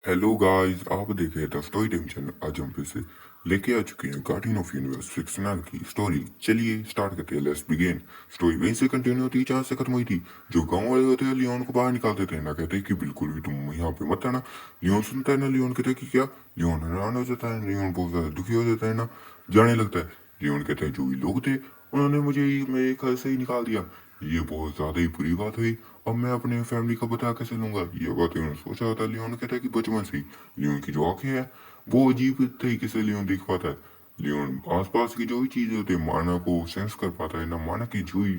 Hello guys, आप देख रहे थे स्टोरी टाइम चैनल। आज हम फिर से लेके आ चुके हैं गार्डियन ऑफ यूनिवर्स फिक्शनल की स्टोरी। चलिए स्टार्ट करते हैं, लेट्स बिगिन। स्टोरी वहीं से कंटिन्यू होती है जहाँ से खत्म हुई थी। जो गांव वाले होते हैं लियोन को बाहर निकाल देते हैं, ना कहते हैं कि बिल्कुल भी तुम यहाँ पे मत आना। लियोन सुनता है ना, लियोन कहते हैं कि क्या। लियोन हैरान हो जाता है, लियोन बहुत ज्यादा दुखी हो जाता है ना, जाने लगता है। लियोन कहते हैं जो भी लोग थे उन्होंने मुझे मेरे घर से ही निकाल दिया। ये बहुत ज्यादा ही बुरी बात हुई। अब मैं अपने फैमिली का बता कैसे लूंगा। ये बात उन्होंने सोचा होता है। लियोन कहता है कि बचपन से ही लियोन की जो आंखें हैं वो अजीब तरीके से लियोन देख पाता है। लियोन आसपास की जो भी चीजें होती है माना को सेंस कर पाता है ना, माना की जो ही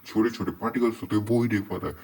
छोटे छोटे पार्टिकल्स होते हैं वो ही देख पाता है।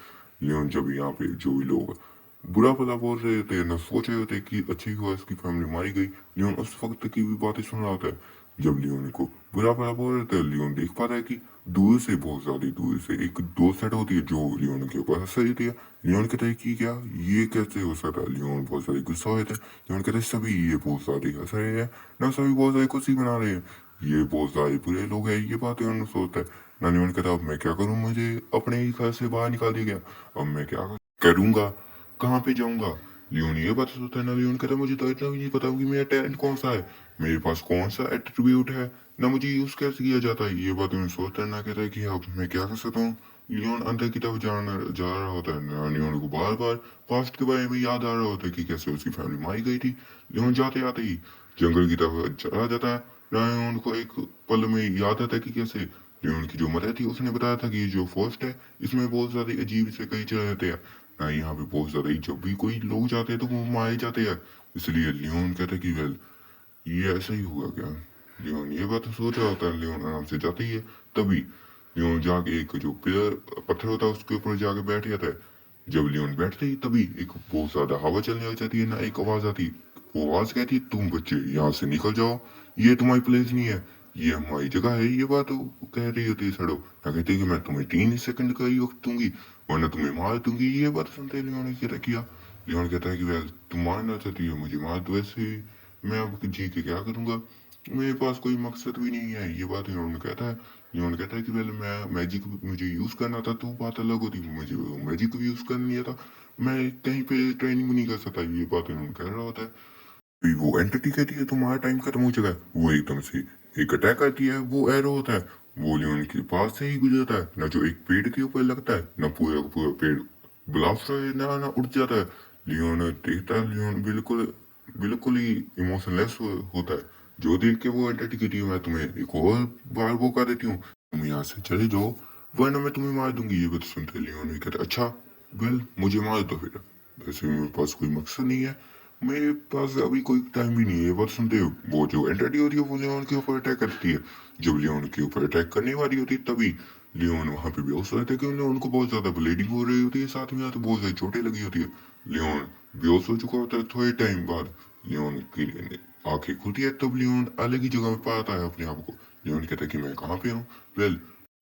लियोन जब यहाँ पे जो भी लोग बुरा भला बोल रहे थे न, सोच रहे होते कि अच्छी हुआ इसकी फैमिली मारी गई, लियोन उस वक्त की भी बातें सुन रहा होता है। जब लियोन को बुरा भला बोल रहे थे, लियोन देख पा रहा है कि दूर से, बहुत ज्यादा दूर से एक दो सेट होती है जो लियोन के ऊपर हंस रही थी। लियोन कहता है कि क्या, ये कैसे हो सकता है। लियोन बहुत सारे गुस्सा हुए थे। लियोन कहते हैं सभी ये बहुत सारे हंस रहे हैं ना, सभी बहुत सारी खुशी मना रहे हैं, ये बहुत सारे बुरे लोग हैं। ये बात लियोन सोचता है ना। लियोन कहता है अब मैं क्या करूँ, मुझे अपने ही घर से बाहर निकाल दिया गया, अब मैं क्या करूंगा, कहाँ पे जाऊंगा। लियोन ये बात सोचता है ना। लियोन कहता है मुझे तो इतना भी नहीं पता कि मेरा टैलेंट कौन सा है, मेरे पास कौन सा एट्रीब्यूट है ना, मुझे यूज कैसे किया जाता है। ये बात मैं सोचता है ना। कहता है कि अब मैं क्या कर सकता हूँ। लियोन अंदर की तरफ जाना जा रहा होता है ना। लियोन को बार बार पास्ट के बारे में याद आ रहा होता है कि कैसे उसकी फैमिली मारी गई थी। लियोन जाते आते ही जंगल की तरफ चला जाता है। लियोन को एक पल में याद आता है कि कैसे लियोन की जो मदर थी उसने बताया था कि ये जो फॉरेस्ट है इसमें बहुत सारे अजीब से कई चले रहते हैं ना, यहाँ पे बहुत ज्यादा ही जब भी कोई लोग जाते हैं तो वो मारे जाते हैं। इसलिए लियोन कहता है कि वेल, ये ऐसा ही हुआ क्या। लियोन ये बात सोच रहा होता है। लियोन आराम से जाता ही है। तभी लियोन जाके एक जो पिलर पत्थर होता है उसके ऊपर जाके बैठ जाता है। जब लियोन बैठते ही तभी एक बहुत ज्यादा हवा चलने लग जाती है ना, एक आवाज आती है। वो आवाज कहती है तुम बच्चे यहाँ से निकल जाओ, ये तुम्हारी प्लेस नहीं है, ये हमारी जगह है। ये बात वो कह रही होती है सड़ो ना, कहती है कि मैं तुम्हें 3 सेकंड का ही वक्त दूंगी वरना तुम्हें मार दूंगी। ये बात सुनते ही लियोन ने क्या किया। लियोन कहता है कि वेल, तुम मारना चाहती हो मुझे मार दो, ऐसे मैं अब जी के क्या करूंगा, मेरे पास कोई मकसद भी नहीं है। ये बात लियोन कहता है। लियोन कहता है कि पहले मैं मैजिक मुझे यूज करना था तो बात अलग होती, मुझे मैजिक भी यूज कर नहीं था, मैं कहीं पे ट्रेनिंग भी नहीं कर सकता। ये बात लियोन कह रहा होता है। फिर वो एंटिटी कहती है तुम्हारा टाइम खत्म हो चुका है। वो एकदम से एक अटैक करती है। वो एरो होता है, वो लियोन के पास से ही गुजरता है ना, जो एक पेड़ के ऊपर लगता है ना, पूरा का पूरा पेड़ ब्लास्ट ना ना उड़ जाता है। लियोन देखता है, लियोन बिल्कुल बिल्कुल ही इमोशनलेस होता है। जो देख के वो एंटिटी कहती है मैं तुम्हें एक और बार वो कर देती हूँ, तुम यहाँ से चले जाओ वरना मैं तुम्हें मार दूंगी। ये बात सुनते लियोन भी कहता अच्छा वेल, मुझे मार दो फिर, वैसे मेरे पास कोई मकसद नहीं है, मेरे पास अभी कोई टाइम भी नहीं है। ये बात सुनते हो वो जो एंटिटी होती है वो लियोन के ऊपर अटैक करती है। जब लियोन के ऊपर अटैक करने वाली होती है तभी लियोन वहां पे बेहोश हो जाता है, क्योंकि उनको बहुत ज्यादा ब्लीडिंग हो रही होती है, साथ में तो बहुत सारी चोटें लगी होती है। लियोन बेहोश हो चुका होता है। थोड़े टाइम बाद लियोन की आंखें खुलती है, तब लियोन अलग ही जगह में पाता है अपने आप को। लियोन कहता है कि मैं कहाँ पे हूँ। वेल,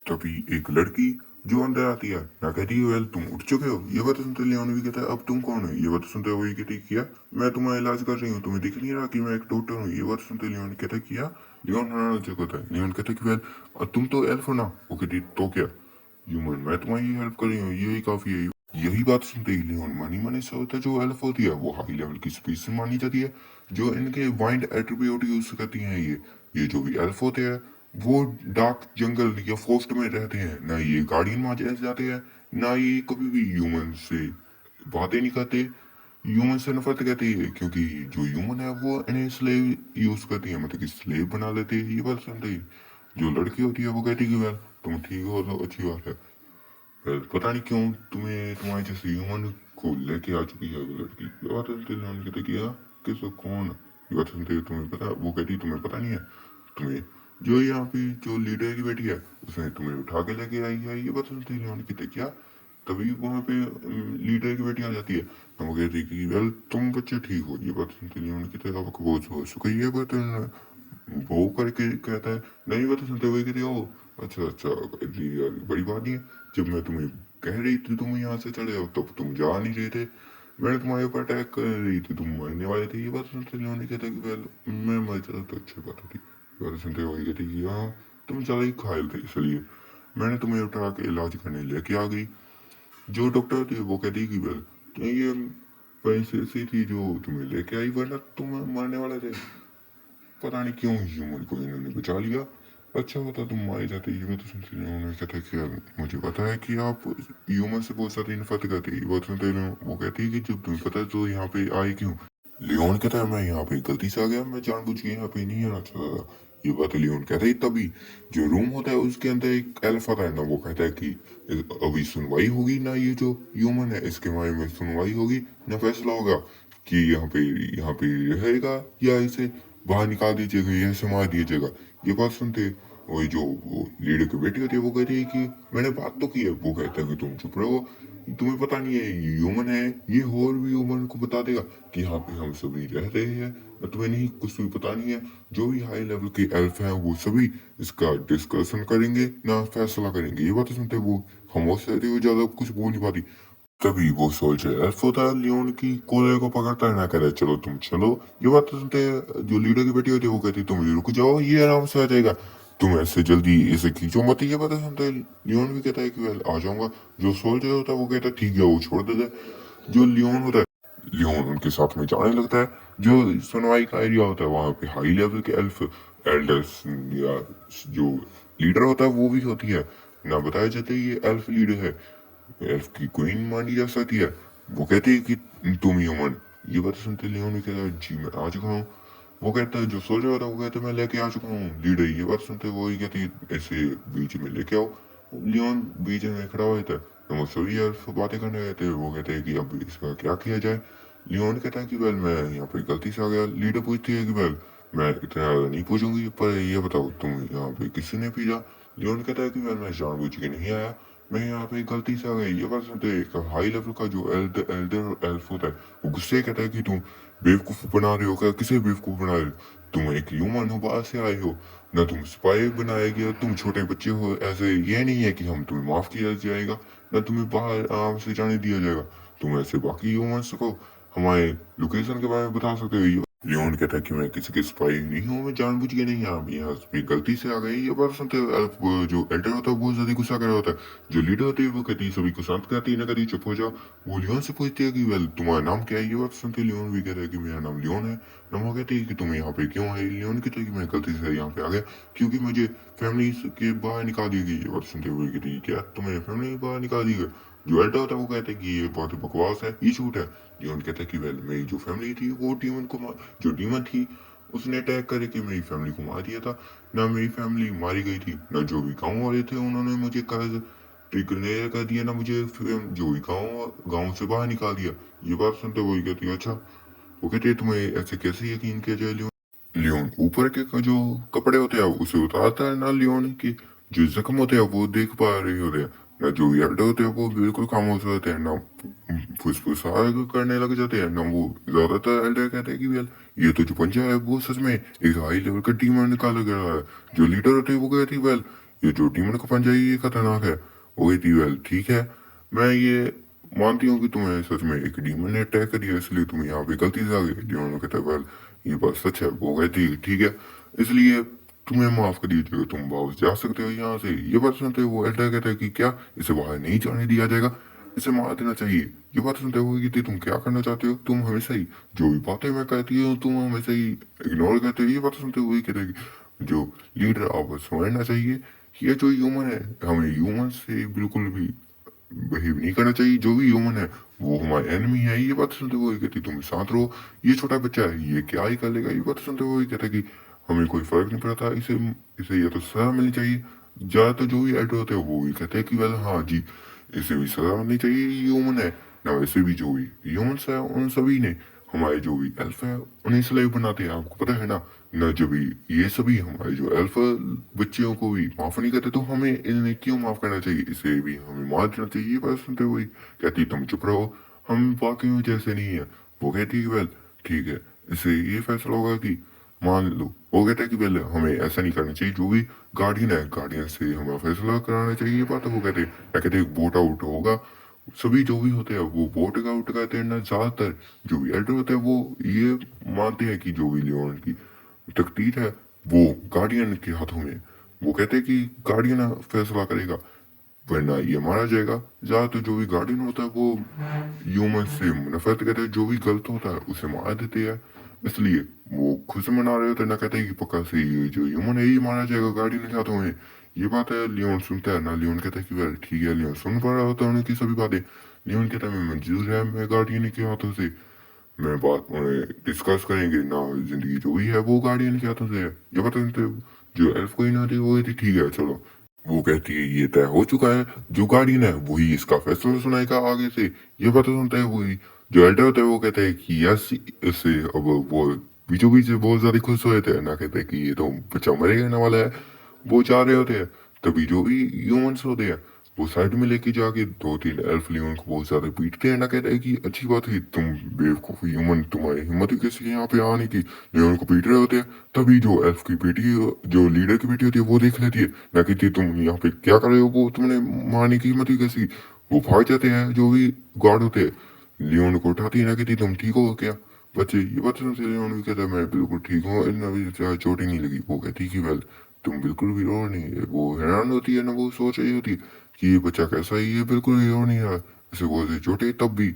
तभी एक लड़की जो अंदर आती है ना, कहती है वेल तुम उठ चुके हो। ये बात सुनते लियोन भी कहता है अब तुम कौन हो। ये बात सुनते वही कहती है किया, मैं तुम्हारा इलाज कर रही हूँ, तुम्हें दिख नहीं रहा कि मैं एक डॉक्टर हूँ। ये बात सुनते लियोन कहता है किया। लियोन हराना चुका होता है। लियोन कहता है कि वेल तुम तो एल्फ हो ना। वो कहती तो क्या, ह्यूमन मैं तुम्हारी हेल्प कर रही हूँ यही काफी है। यही बात सुनते ही लियोन मानी माने से होता है। जो एल्फ होती है वो हाई लेवल की स्पीसीज मानी जाती है, जो इनके वाइल्ड एट्रीब्यूट यूज करती हैं। ये जो भी एल्फ होते हैं वो डार्क जंगल या फॉरेस्ट में रहते हैं ना, ये गार्डियन में जाते हैं ना, ये कभी भी ह्यूमन से बातें नहीं करते, ह्यूमन से नफरत कहती है, क्योंकि जो ह्यूमन है वो इन्हें स्लेव यूज करती है, मतलब कि स्लेव बना लेते हैं। ये बात सुनते ही जो लड़की होती है वो कहती है कि वेल तुम ठीक हो तो अच्छी बात है। पता नहीं क्यों तुम्हें तुम्हारे जैसे ह्यूमन को लेके आ चुकी है वो लड़की। ये बात सुनते उन्होंने कहते किया किस कौन। ये बात सुनते तुम्हें पता, वो कहती तुम्हें पता नहीं है, तुम्हें जो यहाँ पे जो लीडर की बेटी है उसने तुम्हें उठा के लेके आई है। ये बात सुनते उन्होंने कहते क्या। तभी वहाँ पे लीडर की बेटी आ जाती है तो वो कहती कि वेल तुम बच्चे ठीक हो। ये बात सुनते उन्होंने कहते आपको बहुत हो शुक्रिया। ये बात वो करके कहता है नहीं, बात सुनते हुए कहते ओ अच्छा अच्छा, इतनी बड़ी बात नहीं है। जब मैं तुम्हें कह रही थी तुम यहाँ से चले जाओ तब तुम जा नहीं रहे थे, मैंने तुम्हारे ऊपर अटैक कर रही थी, तुम मरने वाले थे। ये बात सुनते लियोन कहता कि वेल मैं मर जाता तो अच्छी बात होती। ये बात सुनते वही कहती कि हाँ तुम ज़्यादा ही घायल थे इसलिए मैंने तुम्हें उठा के इलाज करने लेके आ गई। जो डॉक्टर थी वो कहती कि वेल ये वहीं से ऐसी थी जो तुम्हें लेके आई, वरना तुम मरने वाले थे। पता नहीं क्यों ह्यूमन को इन्होंने बचा लिया। अच्छा होता तुम मारे जाते। ये बात सुनते उन्होंने कहता है कि यार मुझे पता है कि आप ह्यूमन से बहुत सारी नफरत करते हैं। ये बात सुनते वो कहती है कि जब तुम्हें पता है तो यहाँ पे आए क्यों। लियोन कहता है मैं यहाँ पे गलती से आ गया, मैं जानबूझ के यहाँ पे नहीं आना चाहता था। ये बात लियोन कहता है। तभी जो रूम होता है उसके अंदर एक एल्फ आता है ना, वो कहता है कि अभी सुनवाई होगी ना, ये जो ह्यूमन है इसके बारे में सुनवाई होगी ना, फैसला होगा कि यहाँ पे रहेगा या इसे बाहर निकाल दीजिएगा या इसे मार दीजिएगा। ये बात सुनते वही जो वो लीडर की बेटी होती है वो कहती है कि मैंने बात तो की है। वो कहता है कि तुम चुप रहो, तुम्हें पता नहीं है ये ह्यूमन है, ये और भी ह्यूमन को बता देगा कि यहाँ पे हम सभी रह रहे हैं, तुम्हें नहीं कुछ भी पता नहीं है। जो भी हाई लेवल के एल्फ हैं वो सभी इसका डिस्कशन करेंगे ना फैसला करेंगे। ये बात सुनते वो खामोश रहती है, ज्यादा कुछ बोल नहीं पाती। तभी वो सोल्जर एल्फ होता है लियोन की कोले को पकड़ता है ना, कहता है चलो तुम चलो। ये बात तो सुनते हैं जो लीडर की बेटी होती है वो कहती है तुम रुक जाओ, ये आराम से आ जाएगा, तुम ऐसे जल्दी इसे खींचो मत। ये बात सुनते हैं लियोन भी कहता है कि वेल आ जाऊंगा। जो सोल्जर होता है वो कहता है ठीक है, वो छोड़ देता है। जो लियोन होता है, लियोन उनके साथ में जाने लगता है। जो सुनवाई का एरिया होता है वहां पे हाई लेवल के एल्फ एल्डर्स या जो लीडर होता है वो भी होती है ना, बताया जाता है ये एल्फ लीडर है, एल्फ की क्वीन मानी जा सकती है। वो कहती है कि तुम ह्यूमन। ये बात सुनते लियोन भी कहता है जी मैं आ चुका हूँ। वो कहता है जो सोल्जर होता है वो कहता है मैं लेके आ चुका हूँ लीडर। ये बात सुनते वो ही कहती है ऐसे बीच में लेके आओ। लियोन बीच में खड़ा होता है तो वो सभी एल्फ बातें करने रहते हैं। वो कहते हैं कि अब इसका क्या किया जाए। लियोन कहता है कि वेल मैं यहाँ पे गलती से आ गया। लीडर पूछती है कि वेल मैं इतना नहीं पूछूंगी, पर ये बताओ तुम यहाँ पे किसी ने भेजा। लियोन कहता है कि वेल मैं जानबूझ के नहीं आया, मैं यहाँ पे गलती से आ गई। ये बात सुनते एक हाई लेवल का जो एल्डर एल्फ होता है वो गुस्से कहता है कि तुम बेवकूफ बना रहे हो क्या, किसे बेवकूफ बना रहे हो, तुम एक ह्यूमन हो, बाहर से आए हो ना, तुम स्पाई बनाया गया, तुम छोटे बच्चे हो। ऐसे ये नहीं है कि हम तुम्हें माफ किया जाएगा ना तुम्हें बाहर आराम से जाने दिया जाएगा। तुम ऐसे बाकी ह्यूमंस को हमारे लोकेशन के बारे में बता सकते हो। लियोन कहता है कि मैं किसी की स्पाई नहीं हूँ, मैं जानबूझ के नहीं यहाँ पे गलती से आ गई। ये बात सुनते जो एल्डर होता है बहुत ज्यादा गुस्सा कर रहा होता है। जो लीडर होती है वो कहती है सभी को शांत करती है ना, कहती चुप हो जाओ। वो लियोन से पूछती है कि वेल तुम्हारा नाम क्या है। ये बात सुनते लियोन भी कहता है कि मेरा नाम लियोन है ना। वो कहती है कि तुम यहाँ पे क्यों है। लियोन कहता है कि मैं गलती से यहाँ पे आ गया क्योंकि मुझे फैमिली के बाहर निकाल दी गई। ये बात सुनते हुए कहती है क्या तुम्हें फैमिली बाहर निकाल दी गई। जो एल्डर होता है वो कहता है कि ये बहुत बकवास है, ये झूठ है। लियोन कहता है कि वेल मेरी जो फैमिली थी वो डीमन को जो डीमन थी उसने अटैक करके मेरी फैमिली को मार दिया था। ना मेरी फैमिली मारी गई थी ना जो भी गाँव वाले थे उन्होंने मुझे कर्ज ट्रिगनेर कर दिया ना मुझे जो भी गाँव गाँव से बाहर निकाल दिया। ये बात सुनते वही कहती है अच्छा। वो कहती है तुम्हें ऐसे कैसे यकीन किया जाए। लियोन लियोन ऊपर के जो कपड़े होते हैं उसे उतारता है ना, लियोन की जो जख्म होते हैं वो देख पा रही होते हैं ना, जो यार्ड होते हैं वो बिल्कुल खामोश होते हैं ना, फुसफुसा करने लग जाते हैं ना। वो ज्यादातर एल्डर कहते हैं कि वेल ये तो जो पंजा है वो सच में एक हाई लेवल का डीमन निकाला गया है। जो लीडर होते हैं वो कहती है वेल ये जो डीमन का पंजा है ये खतरनाक है। वो कहती है वेल ठीक है, मैं ये मानती हूँ कि तुम्हें सच में एक डीमन ने अटैक कर दिया इसलिए तुम यहाँ पे गलती से आ गए। डीमन कहता है वेल ये बात सच है। वो कहती है ठीक है, इसलिए तुम्हें माफ कर दीजिएगा, तुम वापस जा सकते हो यहाँ से। ये बात सुनते वो एल्डर कहता है कि क्या इसे बाहर नहीं जाने दिया जाएगा, इसे मार देना चाहिए। ये बात सुनते हुए कि तुम क्या करना चाहते हो, तुम हमेशा ही जो भी बातें मैं कहती हूँ तुम हमेशा ही इग्नोर करते हो। ये बात सुनते हुए कहते हैं कि जो लीडर आप समझना चाहिए, ये जो ह्यूमन है हमें ह्यूमन से बिल्कुल भी बिहेव नहीं करना चाहिए। जो भी ह्यूमन है वो हमारे एनिमी है। ये बात सुनते हुए कहती तुम शांत रहो, ये छोटा बच्चा है ये क्या ही कर लेगा। ये बात सुनते हुए कहता कि हमें कोई फर्क नहीं पड़ता, इसे इसे या तो सजा मिलनी चाहिए। ज्यादातर जो भी एडर होते हैं वो भी कहते हैं कि वेल हाँ जी इसे भी सजा मिलनी चाहिए, ह्यूमन है ना। वैसे भी जो भी ह्यूमंस है उन सभी ने हमारे जो भी एल्फ है उन्हें स्लेव बनाते हैं, आपको पता है ना। न जब भी ये सभी हमारे जो एल्फ बच्चियों को भी माफ नहीं करते तो हमें इन्हें क्यों माफ करना चाहिए, इसे भी हमें मार देना चाहिए। ये बात सुनते हुए कहती तुम चुप रहो, हम वाकई में जैसे नहीं है। वो कहती है वेल ठीक है, इसे ये फैसला होगा कि मान लो। वो कहता है कि वेल हमें ऐसा नहीं करना चाहिए, जो भी गार्डियन है गार्डियन से हमें फैसला कराना चाहिए। ये बात वो कहते हैं, क्या कहते हैं वोट आउट होगा, सभी जो भी होते हैं वो वोट आउट करते हैं ना। ज्यादातर जो भी एल्डर होते हैं वो ये मानते हैं कि जो भी लियोन की तकदीर है वो गार्डियन के हाथों में। वो कहते हैं कि गार्डियन फैसला करेगा। वरना ये माना जाएगा। ज्यादातर जो भी गार्डियन होता है वो ह्यूमन से नफरत करते हैं, जो भी गलत होता है उसे मार देते हैं। इसलिए वो खुद से मना रहे होते हैं, ना कहते हैं कि पक्का से ये जो ह्यूमन है यही मारा जाएगा गार्डियन के हाथों में। ये बात है, लियोन सुनता है ना, लियोन कहता है कि वेल ठीक है, लियोन सुन पा रहा होता है उनकी सभी बातें। लियोन कहता है मैं मंजूर है, मैं गार्डियन के हाथों से मैं बात उन्हें डिस्कस करेंगे ना, जिंदगी जो भी है वो गार्डियन के हाथों से है। ये बता देते जो एल्फ कोई ना थी वो थी, ठीक है चलो। वो कहती है ये तय हो चुका है, जो गार्डियन है वही इसका फैसला सुनाएगा आगे से। ये बात सुनता है वही जो एल्डर होता है, वो कहता है कि यस इससे अब वो बीचों बीच से बहुत ज्यादा खुश हो जाते हैं, ना कहते हैं कि ये तो बच्चा मरेगा ना वाला है। वो चाह रहे होते हैं, तभी जो भी ह्यूमंस होते हैं वो साइड में लेके जाके दो तीन एल्फ लियोन को बहुत ज्यादा पीटते हैं, ना कहते हैं कि अच्छी बात है तुम बेवकूफ ह्यूमन, तुम्हारी हिम्मत ही कैसी है यहाँ पे आने की। लियोन को पीट रहे होते हैं, तभी जो एल्फ की बेटी जो लीडर की बेटी होती है वो देख लेती है, ना कहती तुम यहाँ पे क्या कर रहे हो, वो तुमने मारने की हिम्मत ही कैसी। वो भाग जाते हैं जो भी गार्ड होते हैं, लियोन को उठाती है, ना कहती तुम ठीक हो क्या बच्चे। ये बात सुनते लियोन भी कहता है मैं बिल्कुल ठीक हूँ, इतना भी चोट ही नहीं लगी। वो कहती कि वेल तुम बिल्कुल भी रो नहीं है। वो हैरान होती है ना, वो सोच रही होती है कि ये बच्चा कैसा है, ये बिल्कुल भी रो नहीं रहा, इसे बहुत से चोटें तब भी।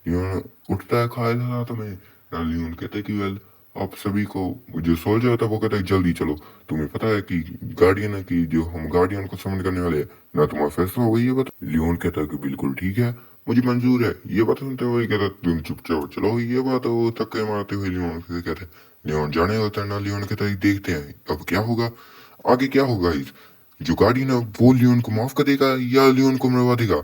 लियोन उठता है खाए हाथ में ना, लियोन कहते कि वेल आप सभी को, जो सोल्जर होता है वो कहता है जल्दी चलो, तुम्हें पता है कि गार्डियन है कि जो हम गार्डियन को समन करने वाले हैं ना, तुम्हारा फैसला हो गई है बता। लियोन कहता है कि बिल्कुल ठीक है, मुझे मंजूर है। ये बात सुनते हुए कहता तुम चुपचाप चलो। ये बात वो धक्के मारते हुए लियोन से कहते हैं, लियोन जाने होता है ना, लियोन कहता है देखते हैं अब क्या होगा, आगे क्या होगा। इस जो गार्डियन है वो लियोन को माफ कर देगा या लियोन को मरवा देगा।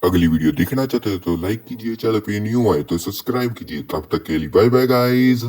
अगली वीडियो देखना चाहते हो तो लाइक कीजिए, चैनल पे न्यू आए तो सब्सक्राइब कीजिए। तब तक के लिए बाय बाय गाइस।